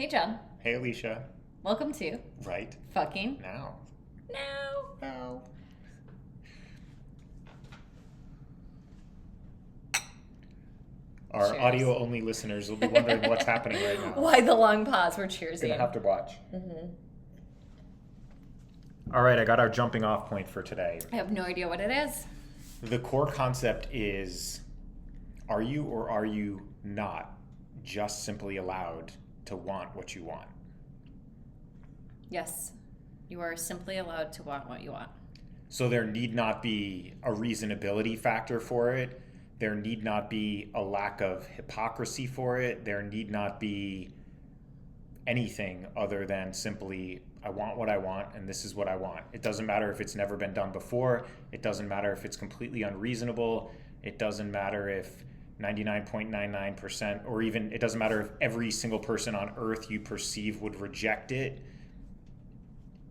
Hey, John. Hey, Alicia. Welcome to Right Fucking now. No. Now. Our Cheers. audio-only listeners will be wondering what's happening right now. Why the long pause? We're cheersing. Gonna have to watch. Mm-hmm. All right, I got our jumping off point for today. I have no idea what it is. The core concept is, are you or are you not just simply allowed to want what you want? Yes. You are simply allowed to want what you want. So there need not be a reasonability factor for it. There need not be a lack of hypocrisy for it. There need not be anything other than simply, I want what I want, and this is what I want. It doesn't matter if it's never been done before. It doesn't matter if it's completely unreasonable. It doesn't matter if 99.99%, or even it doesn't matter if every single person on earth you perceive would reject it.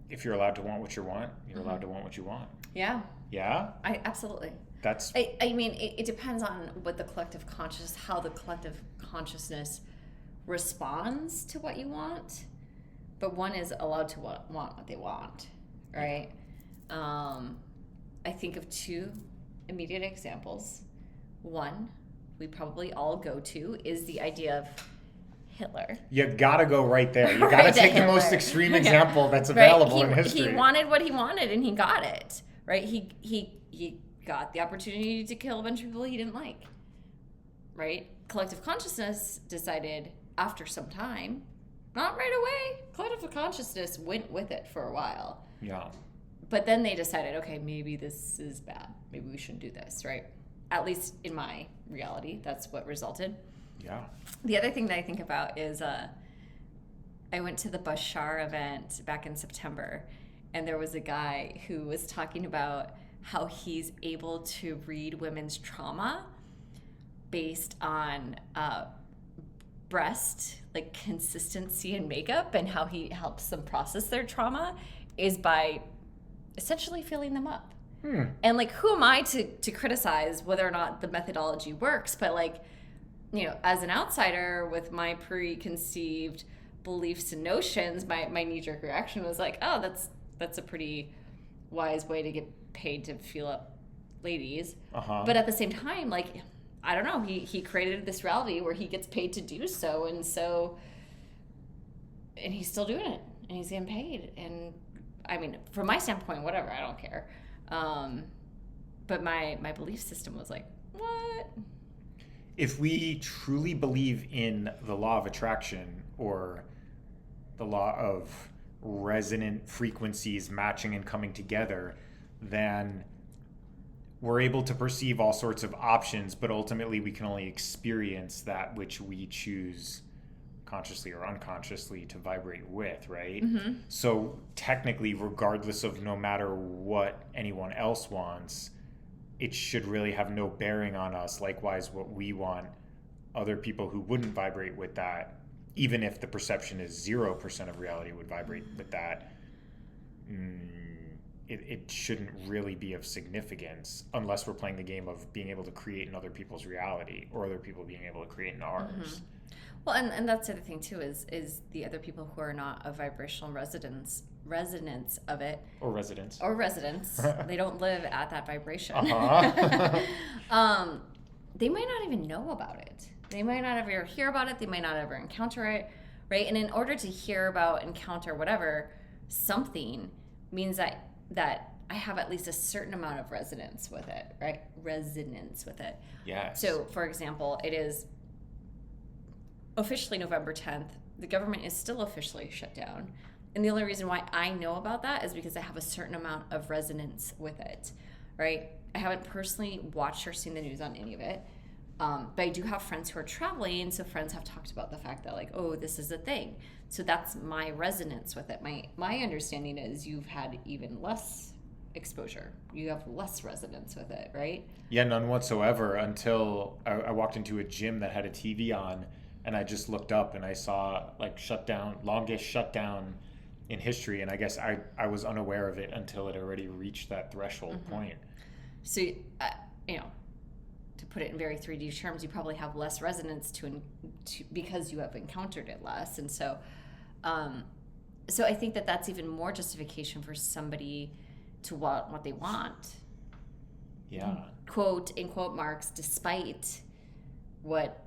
If you're allowed to want what you want, you're allowed to want what you want. Yeah. Yeah? Absolutely. That's... I mean, it depends on what the collective conscious, how the collective consciousness responds to what you want. But one is allowed to want what they want, right? I think of two immediate examples. One, we probably all go to, is the idea of Hitler. You gotta go right there. You Right gotta to take the Hitler. most extreme example that's available in history. He wanted what he wanted, and he got it, right? He got the opportunity to kill a bunch of people he didn't like, right? Collective consciousness decided after some time, not right away. Collective consciousness went with it for a while. Yeah. But then they decided, okay, maybe this is bad. Maybe we shouldn't do this, right? At least in my reality, that's what resulted. Yeah. The other thing that I think about is I went to the Bashar event back in September, and there was a guy who was talking about how he's able to read women's trauma based on breast like consistency and makeup, and how he helps them process their trauma is by essentially filling them up. And like, who am I to criticize whether or not the methodology works? But like, you know, as an outsider with my preconceived beliefs and notions, my knee-jerk reaction was like, oh, that's a pretty wise way to get paid to feel up ladies. But at the same time, like, I don't know, he created this reality where he gets paid to do so, and he's still doing it, and he's getting paid. And I mean, from my standpoint, whatever, I don't care. But my belief system was like, what? If we truly believe in the law of attraction, or the law of resonant frequencies matching and coming together, then we're able to perceive all sorts of options, but ultimately we can only experience that which we choose consciously or unconsciously to vibrate with, right? So technically, regardless of no matter what anyone else wants, it should really have no bearing on us. Likewise, what we want, other people who wouldn't vibrate with that, even if the perception is 0% of reality would vibrate with that, it shouldn't really be of significance unless we're playing the game of being able to create in other people's reality, or other people being able to create in ours. Well, and that's the other thing too, is the other people who are not a vibrational resonance of it, Or residents. They don't live at that vibration. They might not even know about it. They might not ever hear about it. They might not ever encounter it, right? And in order to hear about, encounter, whatever, something means that I have at least a certain amount of resonance with it, right? Resonance with it. Yes. So, for example, it is officially November 10th. The government is still officially shut down. And the only reason why I know about that is because I have a certain amount of resonance with it, right? I haven't personally watched or seen the news on any of it. But I do have friends who are traveling, so friends have talked about the fact that, like, oh, this is a thing. So that's my resonance with it. My understanding is you've had even less exposure. You have less resonance with it, right? Yeah, none whatsoever, until I walked into a gym that had a TV on, and I just looked up and I saw, like, longest shutdown in history, and I guess I was unaware of it until it already reached that threshold point. So, to put it in very 3D terms, you probably have less resonance to because you have encountered it less. And so so I think that that's even more justification for somebody to want what they want. Yeah. Quote, in quote marks, despite what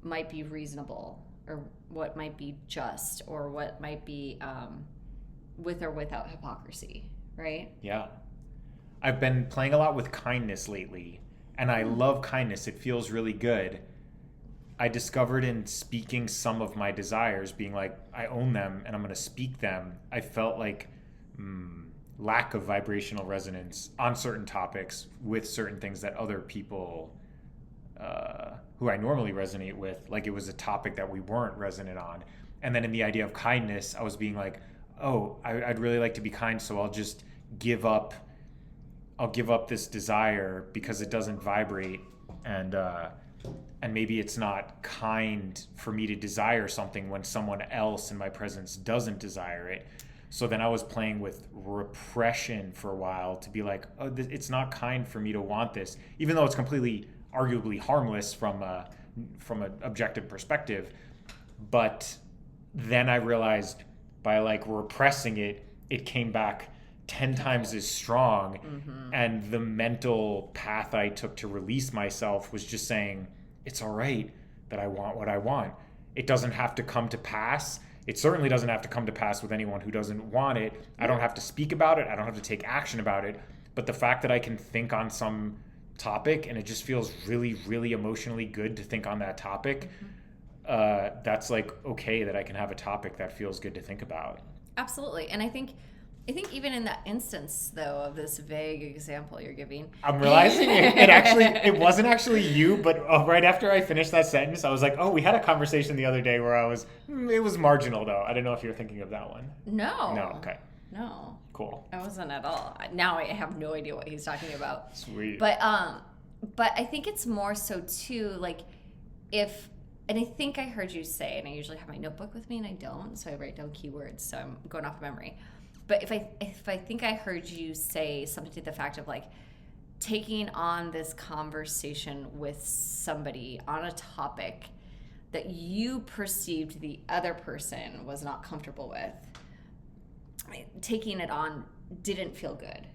might be reasonable or what might be just or what might be with or without hypocrisy, right? Yeah. I've been playing a lot with kindness lately, and I love kindness. It feels really good. I discovered in speaking some of my desires, being like, I own them and I'm going to speak them, I felt like lack of vibrational resonance on certain topics with certain things that other people who I normally resonate with, like it was a topic that we weren't resonant on. And then in the idea of kindness, I was being like, oh, I'd really like to be kind, so I'll just give up this desire because it doesn't vibrate, and maybe it's not kind for me to desire something when someone else in my presence doesn't desire it. So then I was playing with repression for a while to be like, oh, it's not kind for me to want this, even though it's completely arguably harmless from an objective perspective. But then I realized by like repressing it, it came back 10 times as strong. Mm-hmm. And the mental path I took to release myself was just saying, it's all right that I want what I want. It doesn't have to come to pass. It certainly doesn't have to come to pass with anyone who doesn't want it. I don't have to speak about it. I don't have to take action about it. But the fact that I can think on some topic and it just feels really, really emotionally good to think on that topic, that's like okay that I can have a topic that feels good to think about. Absolutely. And I think even in that instance, though, of this vague example you're giving, I'm realizing it wasn't actually you, but right after I finished that sentence, I was like, oh, we had a conversation the other day where it was marginal, though. I don't know if you're thinking of that one. No. Okay. No. Cool. I wasn't at all. Now I have no idea what he's talking about. Sweet. But I think it's more so, too, like, and I think I heard you say, and I usually have my notebook with me, and I don't, so I write down keywords, so I'm going off memory. But if I think I heard you say something to the fact of like taking on this conversation with somebody on a topic that you perceived the other person was not comfortable with, taking it on didn't feel good,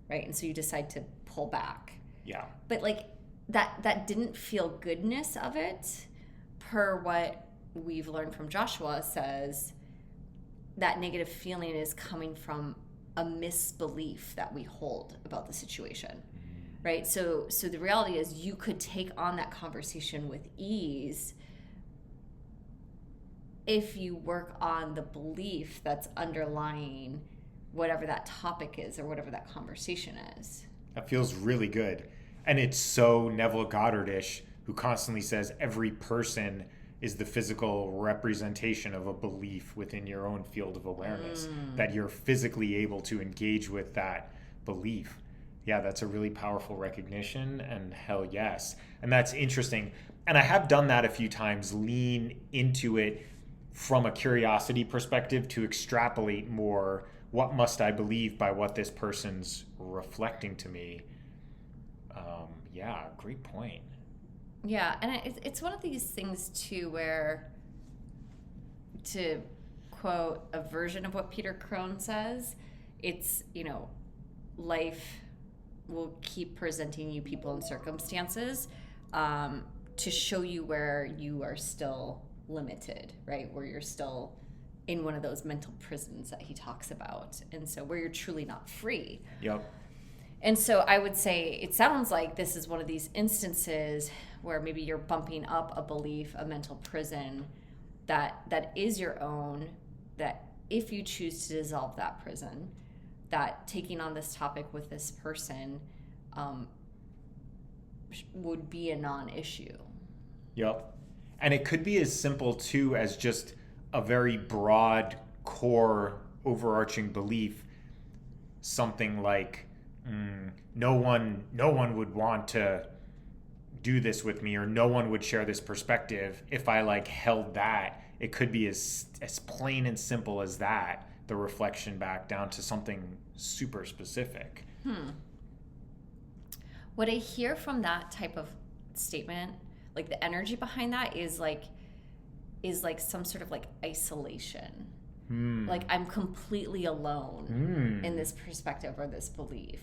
right? And so you decide to pull back. Yeah. But like that didn't feel goodness of it, per what we've learned from Joshua, says that negative feeling is coming from a misbelief that we hold about the situation, right? So the reality is you could take on that conversation with ease if you work on the belief that's underlying whatever that topic is or whatever that conversation is. That feels really good. And it's so Neville Goddard-ish, who constantly says every person is the physical representation of a belief within your own field of awareness, that you're physically able to engage with that belief. Yeah, that's a really powerful recognition, and hell yes. And that's interesting. And I have done that a few times, lean into it from a curiosity perspective to extrapolate more, what must I believe by what this person's reflecting to me? Yeah, great point. Yeah, and it's one of these things, too, where, to quote a version of what Peter Crone says, it's, life will keep presenting you people and circumstances to show you where you are still limited, right? Where you're still in one of those mental prisons that he talks about. And so where you're truly not free. Yep. And so I would say it sounds like this is one of these instances where maybe you're bumping up a belief, a mental prison that is your own, that if you choose to dissolve that prison, that taking on this topic with this person would be a non-issue. Yep. And it could be as simple, too, as just a very broad, core, overarching belief. Something like, no one would want to do this with me, or no one would share this perspective if I held that. It could be as plain and simple as that, the reflection back down to something super specific. What I hear from that type of statement, like the energy behind that is like some sort of like isolation. Like I'm completely alone in this perspective or this belief,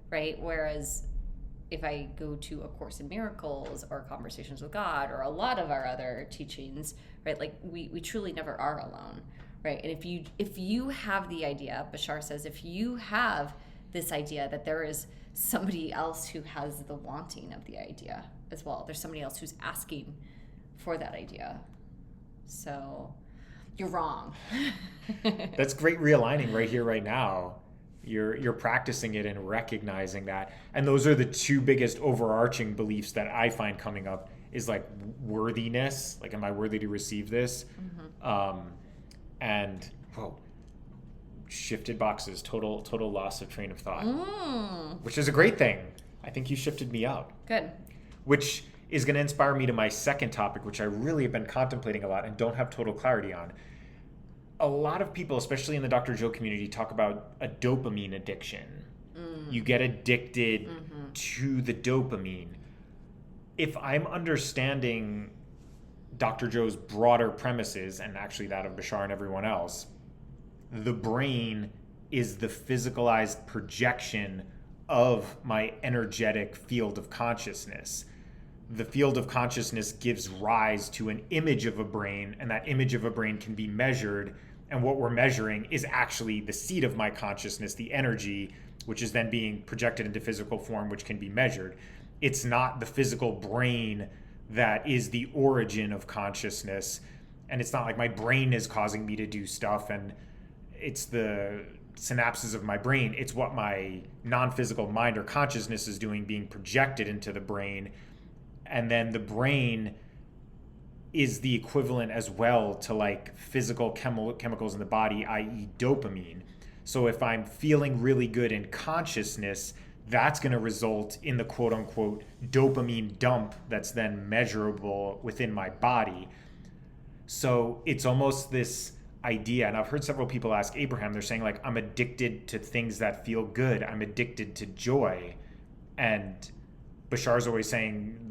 right? Whereas if I go to A Course in Miracles or Conversations with God or a lot of our other teachings, right? Like we truly never are alone, right? And if you have the idea, Bashar says, if you have this idea that there is somebody else who has the wanting of the idea as well, there's somebody else who's asking for that idea. So you're wrong. That's great realigning right here, right now. You're practicing it and recognizing that. And those are the two biggest overarching beliefs that I find coming up is like worthiness. Like, am I worthy to receive this? And shifted boxes, total loss of train of thought, which is a great thing. I think you shifted me out. Good. Which is going to inspire me to my second topic, which I really have been contemplating a lot and don't have total clarity on. A lot of people, especially in the Dr. Joe community, talk about a dopamine addiction. You get addicted to the dopamine. If I'm understanding Dr. Joe's broader premises, and actually that of Bashar and everyone else, the brain is the physicalized projection of my energetic field of consciousness. The field of consciousness gives rise to an image of a brain, and that image of a brain can be measured. And what we're measuring is actually the seat of my consciousness, the energy, which is then being projected into physical form, which can be measured. It's not the physical brain that is the origin of consciousness. And it's not like my brain is causing me to do stuff and it's the synapses of my brain. It's what my non-physical mind or consciousness is doing, being projected into the brain. And then the brain is the equivalent as well to like physical chemicals in the body, i.e. dopamine. So if I'm feeling really good in consciousness, that's going to result in the quote unquote dopamine dump that's then measurable within my body. So it's almost this idea, and I've heard several people ask Abraham, they're saying like, I'm addicted to things that feel good. I'm addicted to joy. And Bashar's always saying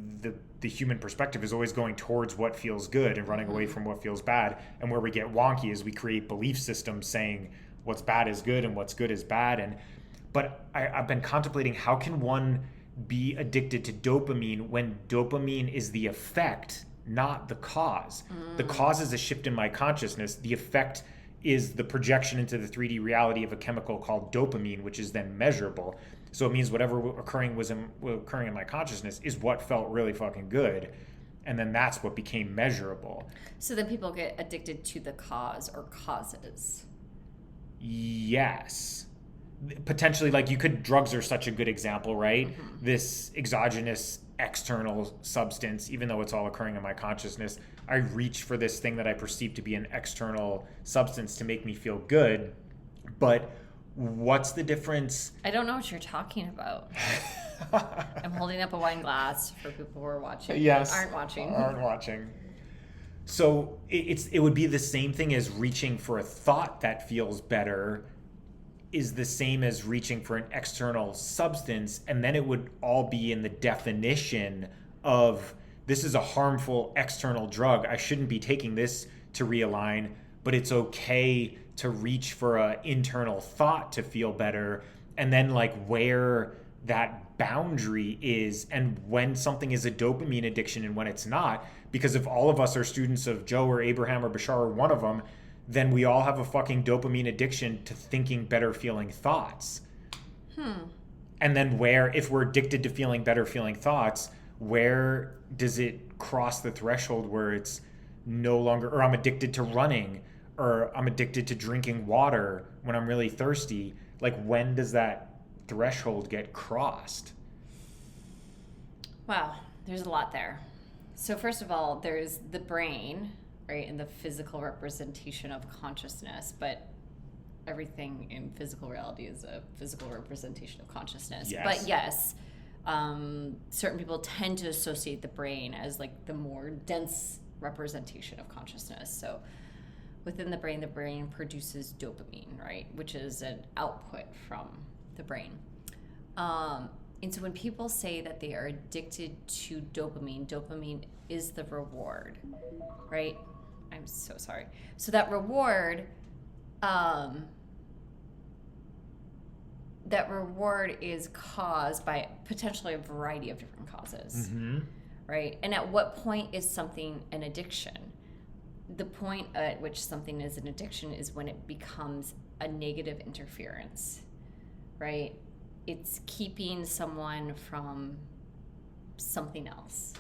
the human perspective is always going towards what feels good and running away from what feels bad. And where we get wonky is we create belief systems saying what's bad is good and what's good is bad. But I've been contemplating, how can one be addicted to dopamine when dopamine is the effect, not the cause? The cause is a shift in my consciousness. The effect is the projection into the 3D reality of a chemical called dopamine, which is then measurable. So it means whatever occurring in my consciousness is what felt really fucking good. And then that's what became measurable. So then people get addicted to the cause or causes. Yes. Potentially, like drugs are such a good example, right? This exogenous external substance, even though it's all occurring in my consciousness, I reach for this thing that I perceive to be an external substance to make me feel good. But what's the difference? I don't know what you're talking about. I'm holding up a wine glass for people who are watching. Yes. Aren't watching. So it would be the same thing as reaching for a thought that feels better is the same as reaching for an external substance, and then it would all be in the definition of this is a harmful external drug. I shouldn't be taking this to realign, but it's okay to reach for an internal thought to feel better. And then like where that boundary is and when something is a dopamine addiction and when it's not. Because if all of us are students of Joe or Abraham or Bashar or one of them, then we all have a fucking dopamine addiction to thinking better feeling thoughts. And then if we're addicted to feeling better feeling thoughts, where does it cross the threshold where it's no longer, or I'm addicted to running, or I'm addicted to drinking water when I'm really thirsty? Like, when does that threshold get crossed? Wow, there's a lot there. So first of all, there's the brain, right, and the physical representation of consciousness, but everything in physical reality is a physical representation of consciousness. Yes. But yes, certain people tend to associate the brain as like the more dense representation of consciousness. So within the brain produces dopamine, right, which is an output from the brain. And so when people say that they are addicted to dopamine is the reward, right? I'm so sorry. So that reward is caused by potentially a variety of different causes, right? And at what point is something an addiction? The point at which something is an addiction is when it becomes a negative interference, right? It's keeping someone from something else,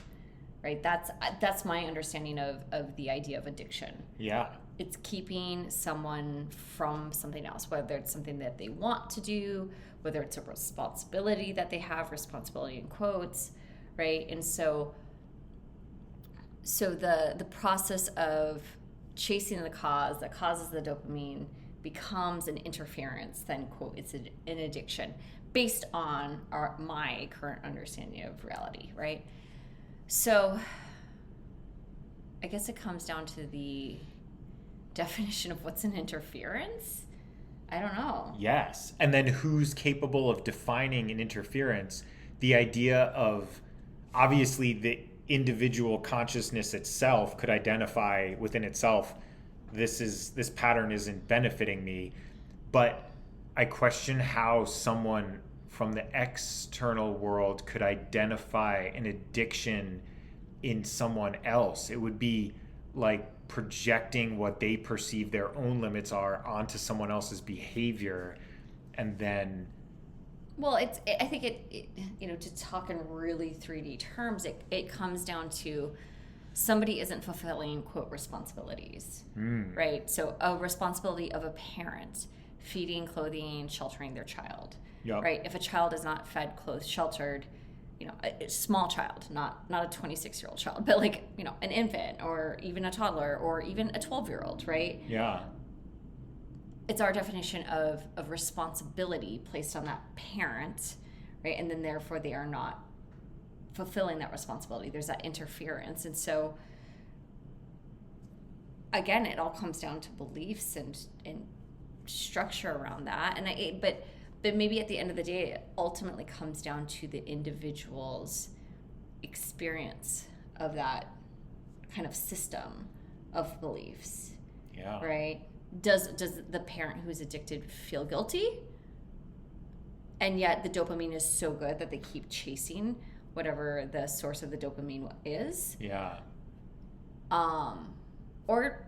right? That's my understanding of the idea of addiction. Yeah. It's keeping someone from something else, whether it's something that they want to do, whether it's a responsibility that they have, responsibility in quotes, right? And so the process of chasing the cause that causes the dopamine becomes an interference, then, quote, it's an addiction based on my current understanding of reality, right? So I guess it comes down to the definition of what's an interference. I don't know. Yes. And then who's capable of defining an interference? The idea of, obviously, the individual consciousness itself could identify within itself, this pattern isn't benefiting me. But I question how someone from the external world could identify an addiction in someone else. It would be like projecting what they perceive their own limits are onto someone else's behavior, and then I think it to talk in really 3D terms, it comes down to somebody isn't fulfilling, quote, responsibilities, right? So a responsibility of a parent, feeding, clothing, sheltering their child, right? If a child is not fed, clothed, sheltered, a small child, not a 26-year-old child, but an infant or even a toddler or even a 12-year-old, right? Yeah. It's our definition of responsibility placed on that parent, right? And then therefore they are not fulfilling that responsibility. There's that interference. And so again, it all comes down to beliefs and structure around that. But maybe at the end of the day, it ultimately comes down to the individual's experience of that kind of system of beliefs. Yeah. Right? Does the parent who's addicted feel guilty? And yet the dopamine is so good that they keep chasing whatever the source of the dopamine is. Yeah. Or,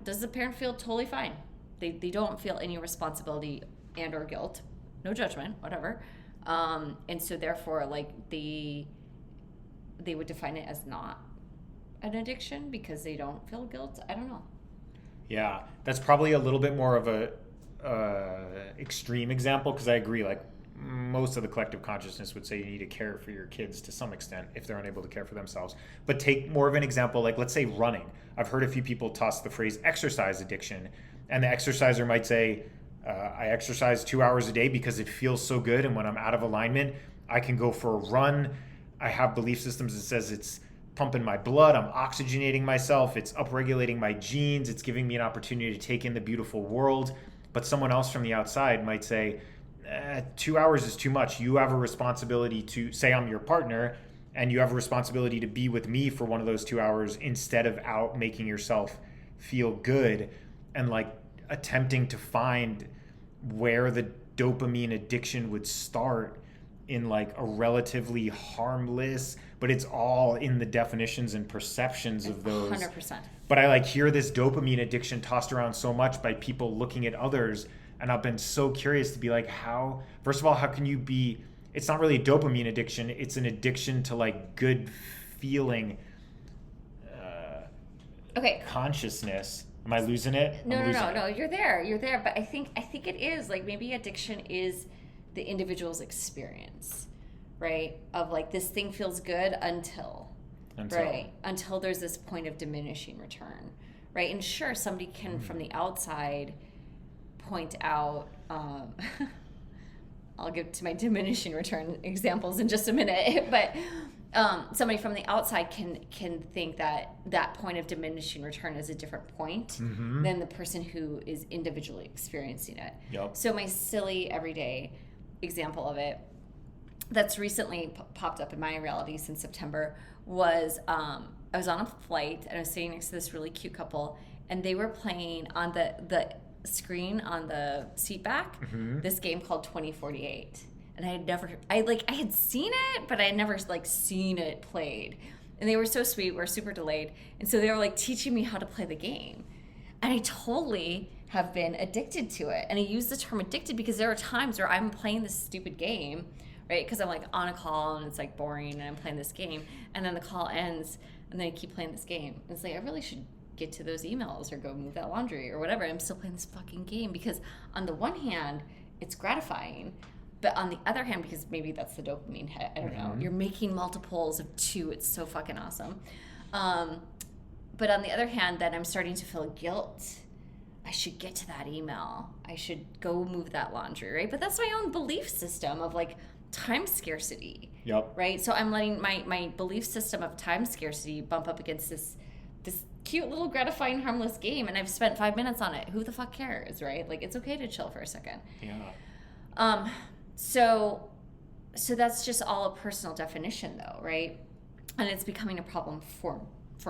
does the parent feel totally fine? They don't feel any responsibility and or guilt. No judgment, whatever. And so therefore, they would define it as not an addiction because they don't feel guilt. I don't know. Yeah, that's probably a little bit more of a extreme example, because I agree, most of the collective consciousness would say you need to care for your kids to some extent if they're unable to care for themselves. But take more of an example, let's say running. I've heard a few people toss the phrase exercise addiction, and the exerciser might say, I exercise 2 hours a day because it feels so good, and when I'm out of alignment, I can go for a run. I have belief systems that says it's pumping my blood, I'm oxygenating myself, it's upregulating my genes, it's giving me an opportunity to take in the beautiful world. But someone else from the outside might say, 2 hours is too much. You have a responsibility to, say I'm your partner, and you have a responsibility to be with me for one of those 2 hours instead of out making yourself feel good, and attempting to find where the dopamine addiction would start in a relatively harmless, but it's all in the definitions and perceptions of those. 100%. But I hear this dopamine addiction tossed around so much by people looking at others, and I've been so curious to be how, first of all, how can you be, it's not really a dopamine addiction, it's an addiction to good feeling consciousness. Am I losing it? No, you're there. But I think it is maybe addiction is the individual's experience, right? Of this thing feels good until right? Until there's this point of diminishing return, right? And sure, somebody can from the outside point out, I'll get to my diminishing return examples in just a minute, but somebody from the outside can think that point of diminishing return is a different point than the person who is individually experiencing it. Yep. So my silly everyday example of it that's recently popped up in my reality since September was I was on a flight and I was sitting next to this really cute couple, and they were playing on the screen on the seat back this game called 2048. And I had seen it, but I had never like seen it played. And they were so sweet. We're super delayed. And so they were like teaching me how to play the game. And I totally have been addicted to it. And I use the term addicted because there are times where I'm playing this stupid game, right? Because I'm like on a call and it's like boring and I'm playing this game. And then the call ends and then I keep playing this game. And it's like, I really should get to those emails or go move that laundry or whatever. I'm still playing this fucking game because on the one hand, it's gratifying. But on the other hand, because maybe that's the dopamine hit, I don't know, you're making multiples of 2. It's so fucking awesome. But on the other hand, then I'm starting to feel guilt. I should get to that email. I should go move that laundry, right? But that's my own belief system of like time scarcity. Yep. Right? So I'm letting my belief system of time scarcity bump up against this cute little gratifying harmless game, and I've spent 5 minutes on it. Who the fuck cares, right? Like, it's okay to chill for a second. Yeah. So that's just all a personal definition, though, right? And it's becoming a problem for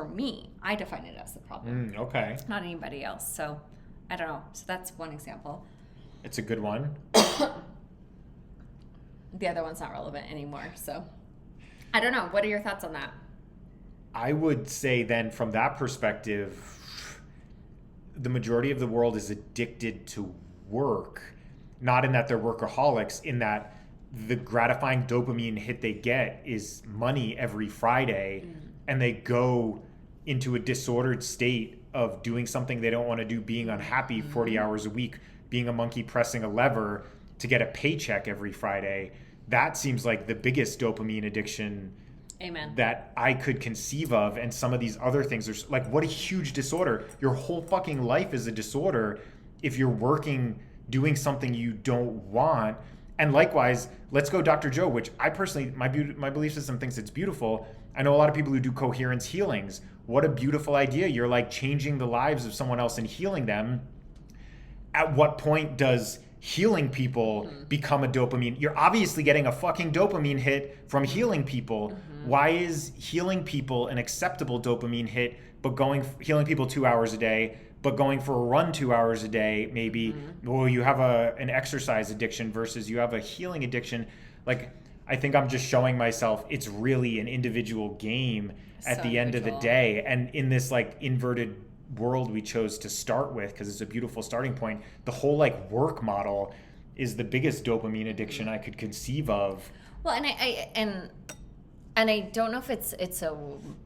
me. I define it as a problem. Okay. Not anybody else. So I don't know. So that's one example. It's a good one. The other one's not relevant anymore. So I don't know. What are your thoughts on that? I would say then from that perspective, the majority of the world is addicted to work. Not in that they're workaholics, in that the gratifying dopamine hit they get is money every Friday, and they go into a disordered state of doing something they don't want to do, being unhappy 40 hours a week, being a monkey pressing a lever to get a paycheck every Friday. That seems like the biggest dopamine addiction Amen. That I could conceive of. And some of these other things are like, what a huge disorder. Your whole fucking life is a disorder if you're working doing something you don't want. And likewise, let's go Dr. Joe, which I personally, my belief system thinks it's beautiful. I know a lot of people who do coherence healings. What a beautiful idea. You're like changing the lives of someone else and healing them. At what point does healing people become a dopamine? You're obviously getting a fucking dopamine hit from healing people. Why is healing people an acceptable dopamine hit, but healing people 2 hours a day, but going for a run 2 hours a day, maybe, well, you have an exercise addiction versus you have a healing addiction. Like, I think I'm just showing myself it's really an individual game at the end of the day. And in this like inverted world we chose to start with, because it's a beautiful starting point, the whole like work model is the biggest dopamine addiction I could conceive of. Well, and I don't know if it's a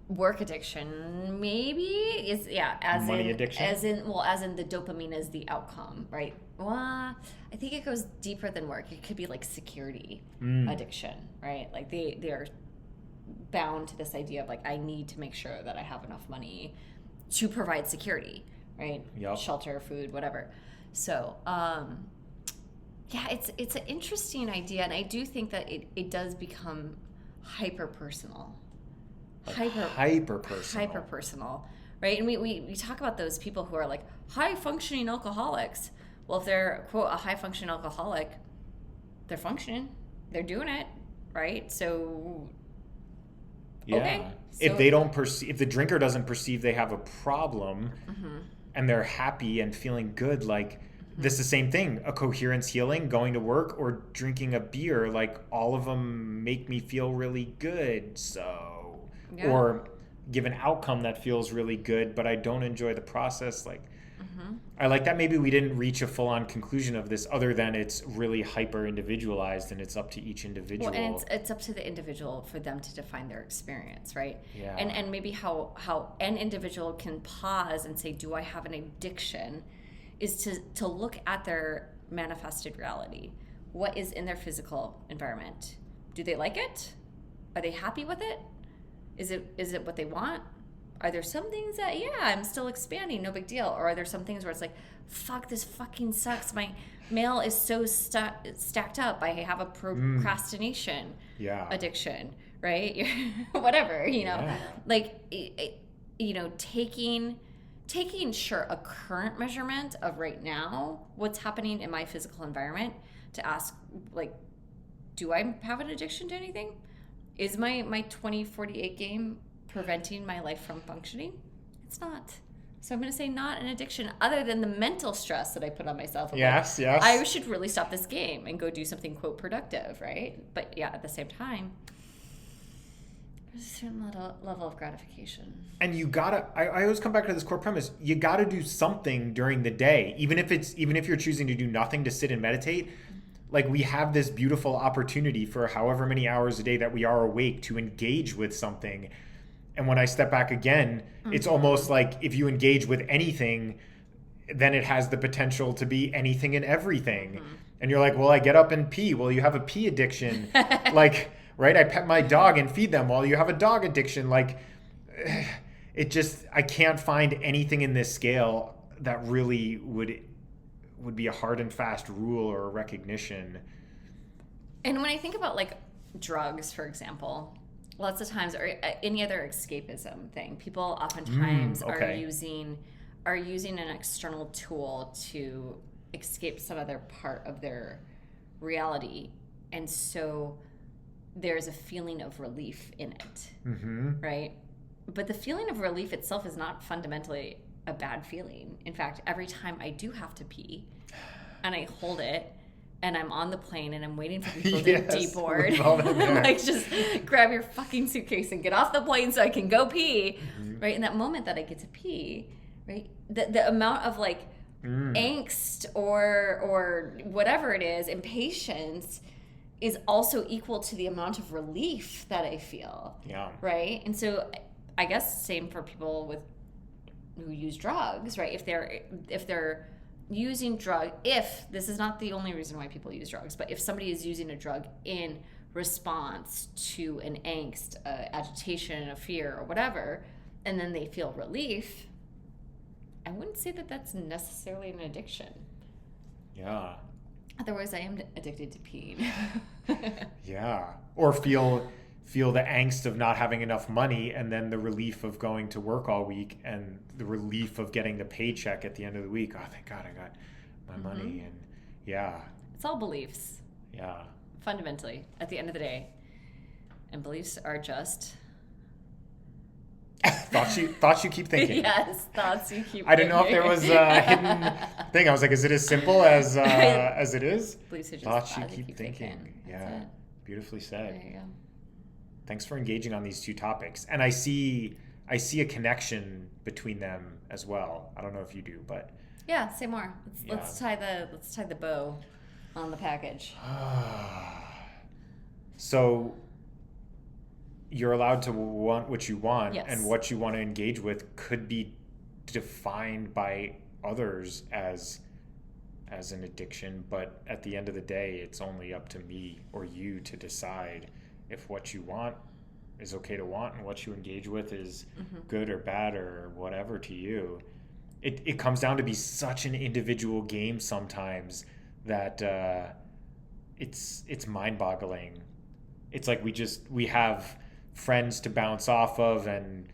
work addiction. Maybe is as money in addiction. As in the dopamine is the outcome, right? Well, I think it goes deeper than work. It could be like security addiction, right? Like they are bound to this idea of like, I need to make sure that I have enough money to provide security, right? Yep. Shelter, food, whatever. So it's an interesting idea, and I do think that it does become hyper personal, hyper personal, right? And we talk about those people who are like high functioning alcoholics. Well, if they're quote a high functioning alcoholic, they're functioning, they're doing it, right? So okay. If they don't perceive, if the drinker doesn't perceive they have a problem, and they're happy and feeling good, like this is the same thing. A coherence healing, going to work, or drinking a beer, like all of them make me feel really good. So, or give an outcome that feels really good, but I don't enjoy the process. Like, I like that maybe we didn't reach a full-on conclusion of this, other than it's really hyper-individualized and it's up to each individual. Well, and it's up to the individual for them to define their experience, right? Yeah. And maybe how an individual can pause and say, do I have an addiction, is to look at their manifested reality. What is in their physical environment? Do they like it? Are they happy with it? Is it what they want? Are there some things that, I'm still expanding, no big deal? Or are there some things where it's like, fuck, this fucking sucks. My mail is so stacked up. I have a procrastination addiction, right? Whatever, like, taking sure a current measurement of right now, what's happening in my physical environment, to ask, like, do I have an addiction to anything? Is my 2048 game preventing my life from functioning? It's not. So I'm going to say not an addiction, other than the mental stress that I put on myself. Yes. I should really stop this game and go do something, quote, productive, right? But yeah, at the same time, there's a certain level of gratification. And you gotta, I always come back to this core premise. You gotta do something during the day, even if you're choosing to do nothing, to sit and meditate. Like, we have this beautiful opportunity for however many hours a day that we are awake to engage with something. And when I step back again, it's almost like if you engage with anything, then it has the potential to be anything and everything. And you're like, well, I get up and pee. Well, you have a pee addiction. Like, right? I pet my dog and feed them. Well, you have a dog addiction. Like, it just, I can't find anything in this scale that really would be a hard and fast rule or a recognition. And when I think about like drugs, for example, lots of times, or any other escapism thing, people oftentimes are using an external tool to escape some other part of their reality. And so there's a feeling of relief in it, right? But the feeling of relief itself is not fundamentally a bad feeling. In fact, every time I do have to pee and I hold it and I'm on the plane and I'm waiting for people to deboard, like, just grab your fucking suitcase and get off the plane so I can go pee, right? In that moment that I get to pee, right? The amount of like angst or whatever it is, impatience, is also equal to the amount of relief that I feel. Yeah. Right? And so I guess same for people who use drugs, right? If they're using if this is not the only reason why people use drugs, but if somebody is using a drug in response to an angst, agitation, a fear, or whatever, and then they feel relief, I wouldn't say that that's necessarily an addiction. Yeah. Otherwise, I am addicted to peeing. Yeah. Or feel the angst of not having enough money, and then the relief of going to work all week, and the relief of getting the paycheck at the end of the week. Oh, thank God I got my money. And yeah. It's all beliefs. Yeah. Fundamentally, at the end of the day. And beliefs are just... thoughts you keep thinking. Yes, thoughts you keep thinking. I didn't know if there was a hidden thing. I was like, is it as simple as it is? Beliefs are just thoughts you keep thinking. Yeah. Beautifully said. There you go. Thanks for engaging on these two topics. And I see a connection between them as well. I don't know if you do, but yeah, say more. Let's tie the bow on the package. So you're allowed to want what you want, yes. And what you want to engage with could be defined by others as an addiction, but at the end of the day, it's only up to me or you to decide if what you want is okay to want and what you engage with is good or bad or whatever to you. It comes down to be such an individual game sometimes that it's mind-boggling. It's like we have friends to bounce off of and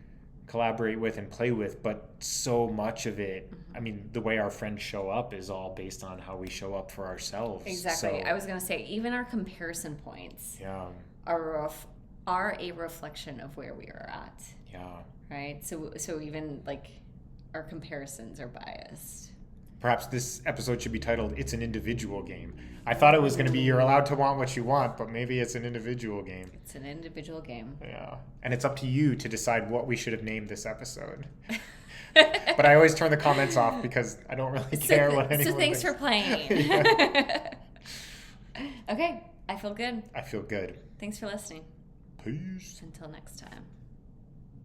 collaborate with and play with, but so much of it, I mean, the way our friends show up is all based on how we show up for ourselves. Exactly. So, I was going to say, even our comparison points are a reflection of where we are at. Yeah. Right? So even like our comparisons are biased. Perhaps this episode should be titled, It's an Individual Game. I thought it was going to be you're allowed to want what you want, but maybe it's an individual game. It's an individual game. Yeah. And it's up to you to decide what we should have named this episode. But I always turn the comments off because I don't really care what anyone So thanks thinks. For playing. Okay. I feel good. I feel good. Thanks for listening. Peace. Until next time.